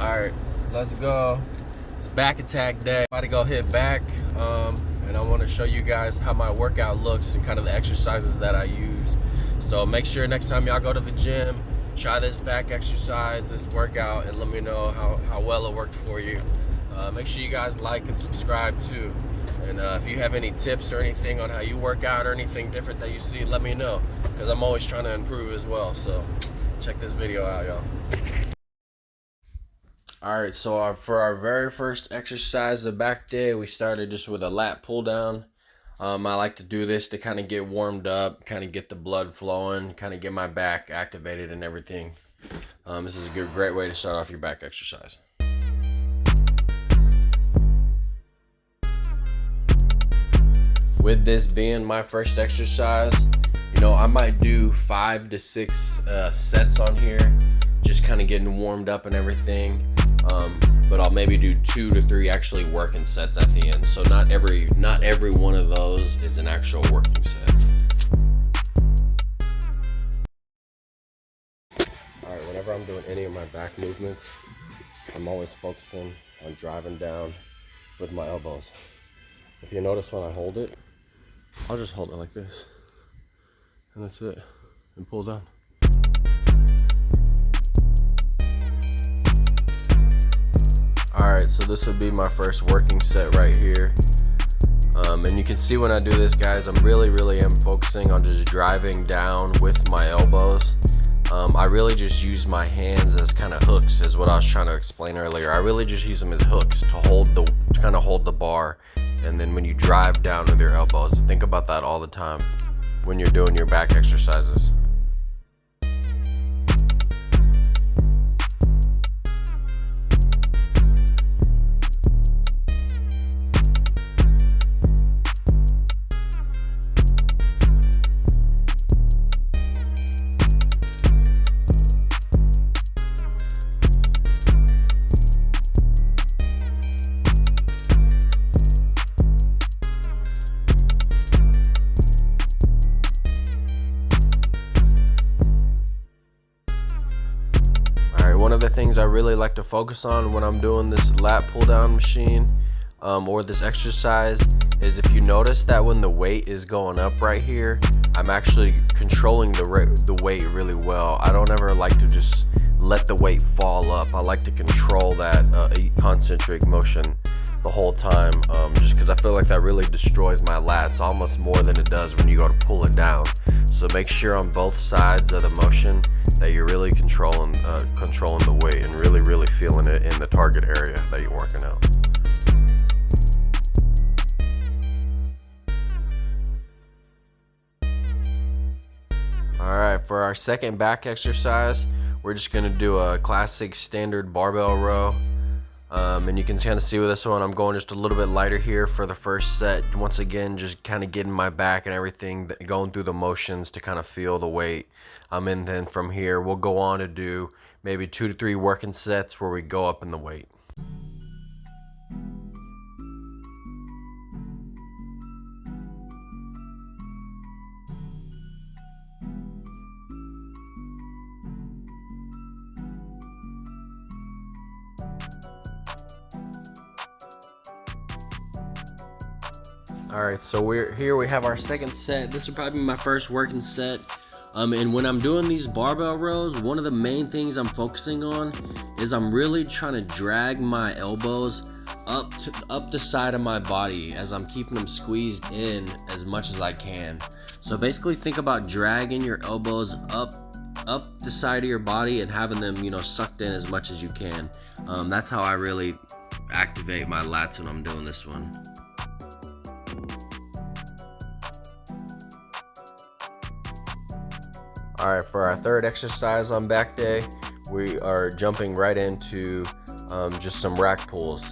Alright, let's go. It's back attack day. About to go hit back, and I want to show you guys how my workout looks and kind of the exercises that I use. So make sure next time y'all go to the gym, try this back exercise, this workout, and let me know how well it worked for you. Make sure you guys like and subscribe too. And if you have any tips or anything on how you work out or anything different that you see, let me know, because I'm always trying to improve as well. So check this video out, y'all. Alright, so for our very first exercise, the back day, we started just with a lat pull down. I like to do this to kind of get warmed up, kind of get the blood flowing, kind of get my back activated and everything. This is a great way to start off your back exercise. With this being my first exercise, you know, I might do 5 to 6 sets on here, just kind of getting warmed up and everything. But I'll maybe do 2 to 3 actually working sets at the end. So not every one of those is an actual working set. Alright, whenever I'm doing any of my back movements, I'm always focusing on driving down with my elbows. If you notice when I hold it, I'll just hold it like this. And that's it. And pull down. Alright, so this would be my first working set right here. And you can see when I do this, guys, I'm really am focusing on just driving down with my elbows. I really just use my hands as kind of hooks, is what I was trying to explain earlier. I really just use them as hooks to kind of hold the bar. And then when you drive down with your elbows, think about that all the time when you're doing your back exercises. One of the things I really like to focus on when I'm doing this lat pull down machine or this exercise is, if you notice that when the weight is going up right here, I'm actually controlling the weight really well. I don't ever like to just let the weight fall up. I like to control that concentric motion the whole time, just because I feel like that really destroys my lats almost more than it does when you go to pull it down. So make sure on both sides of the motion that you're really controlling the weight and really feeling it in the target area that you're working out. Alright, for our second back exercise, we're just going to do a classic standard barbell row. And you can kind of see with this one, I'm going just a little bit lighter here for the first set. Once again, just kind of getting my back and everything, going through the motions to kind of feel the weight. And then from here, we'll go on to do maybe 2 to 3 working sets where we go up in the weight. Alright, so we have our second set. This will probably be my first working set. And when I'm doing these barbell rows, one of the main things I'm focusing on is I'm really trying to drag my elbows up the side of my body as I'm keeping them squeezed in as much as I can. So basically think about dragging your elbows up the side of your body and having them, you know, sucked in as much as you can. That's how I really activate my lats when I'm doing this one. Alright, for our third exercise on back day, we are jumping right into just some rack pulls.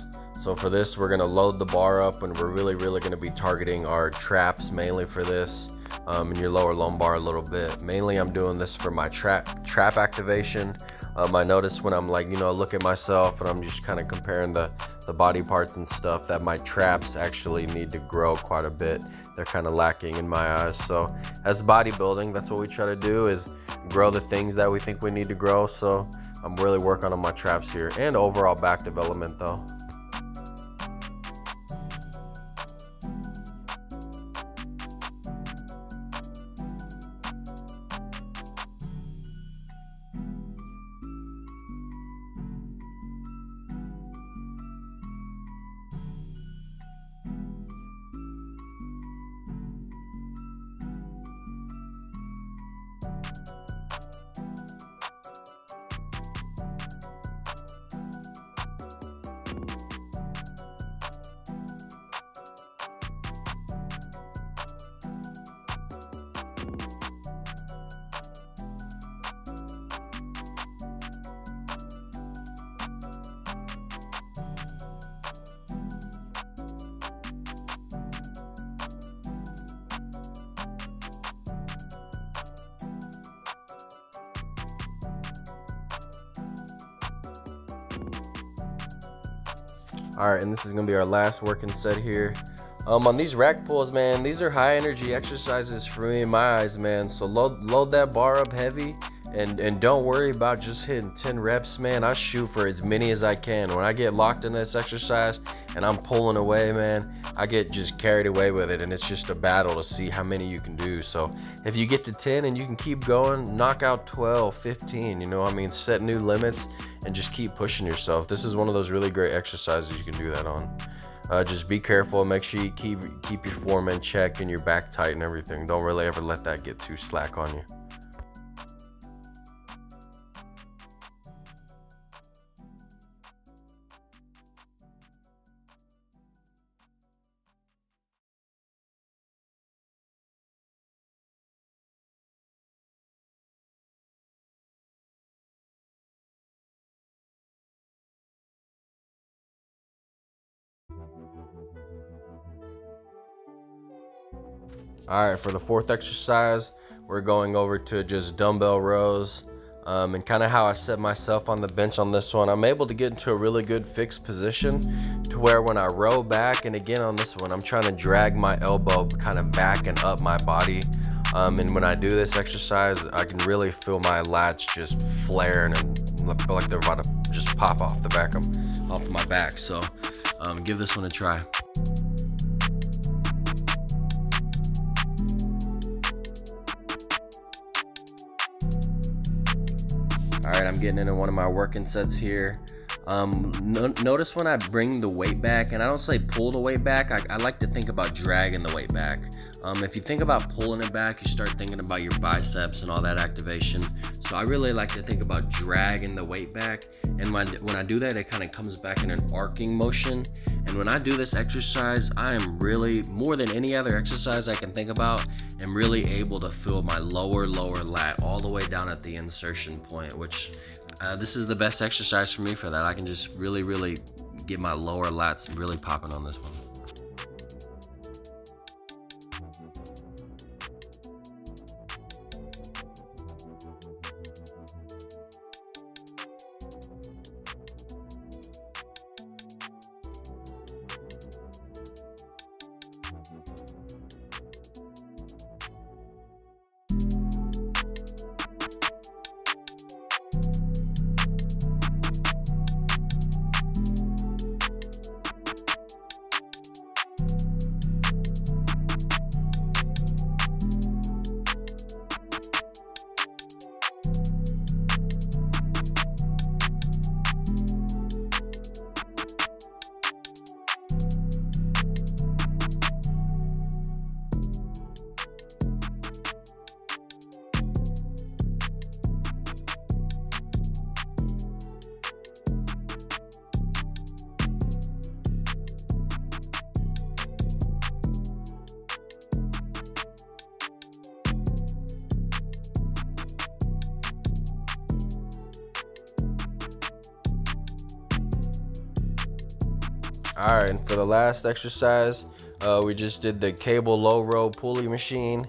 So for this, we're going to load the bar up, and we're really going to be targeting our traps mainly for this, and your lower lumbar a little bit. Mainly I'm doing this for my trap activation. I notice when I'm look at myself and I'm just kind of comparing the body parts and stuff, that my traps actually need to grow quite a bit. They're kind of lacking in my eyes. So as bodybuilding, that's what we try to do, is grow the things that we think we need to grow. So I'm really working on my traps here and overall back development though. All right, and this is gonna be our last working set here. On these rack pulls, man, these are high energy exercises for me in my eyes, man. So load that bar up heavy, and don't worry about just hitting 10 reps, man. I shoot for as many as I can. When I get locked in this exercise and I'm pulling away, man, I get just carried away with it, and it's just a battle to see how many you can do. So if you get to 10 and you can keep going, knock out 12, 15, you know, I mean, set new limits and just keep pushing yourself. This is one of those really great exercises you can do that on. Just be careful, make sure you keep your form in check and your back tight and everything. Don't really ever let that get too slack on you. All right, for the fourth exercise, we're going over to just dumbbell rows, and kind of how I set myself on the bench on this one. I'm able to get into a really good fixed position to where when I row back, and again on this one, I'm trying to drag my elbow kind of back and up my body. And when I do this exercise, I can really feel my lats just flaring and feel like they're about to just pop off the back off my back. So give this one a try. All right, I'm getting into one of my working sets here. Notice when I bring the weight back, and I don't say pull the weight back, I like to think about dragging the weight back. If you think about pulling it back, you start thinking about your biceps and all that activation. So I really like to think about dragging the weight back. And when I do that, it kind of comes back in an arcing motion. And when I do this exercise, I am really, more than any other exercise I can think about, am really able to feel my lower lat all the way down at the insertion point, which this is the best exercise for me for that. I can just really get my lower lats really popping on this one. All right, and for the last exercise, we just did the cable low row pulley machine.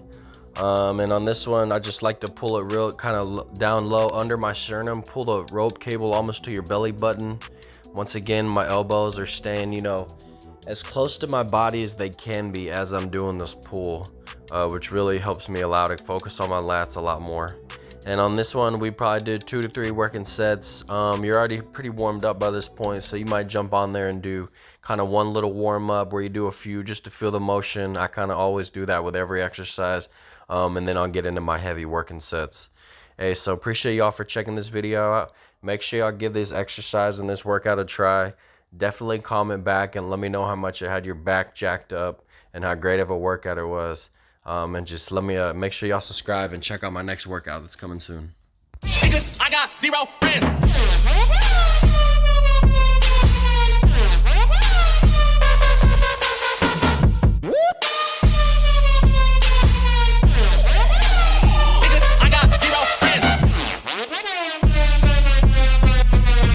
And on this one, I just like to pull it real kind of down low under my sternum, pull the rope cable almost to your belly button. Once again, my elbows are staying, you know, as close to my body as they can be as I'm doing this pull, which really helps me allow to focus on my lats a lot more. And on this one, we probably did 2 to 3 working sets. You're already pretty warmed up by this point, so you might jump on there and do kind of one little warm up where you do a few just to feel the motion. I kind of always do that with every exercise, and then I'll get into my heavy working sets. Hey, so appreciate y'all for checking this video out. Make sure y'all give this exercise and this workout a try. Definitely comment back and let me know how much it had your back jacked up and how great of a workout it was. And just let me make sure y'all subscribe and check out my next workout that's coming soon. I got 0 friends.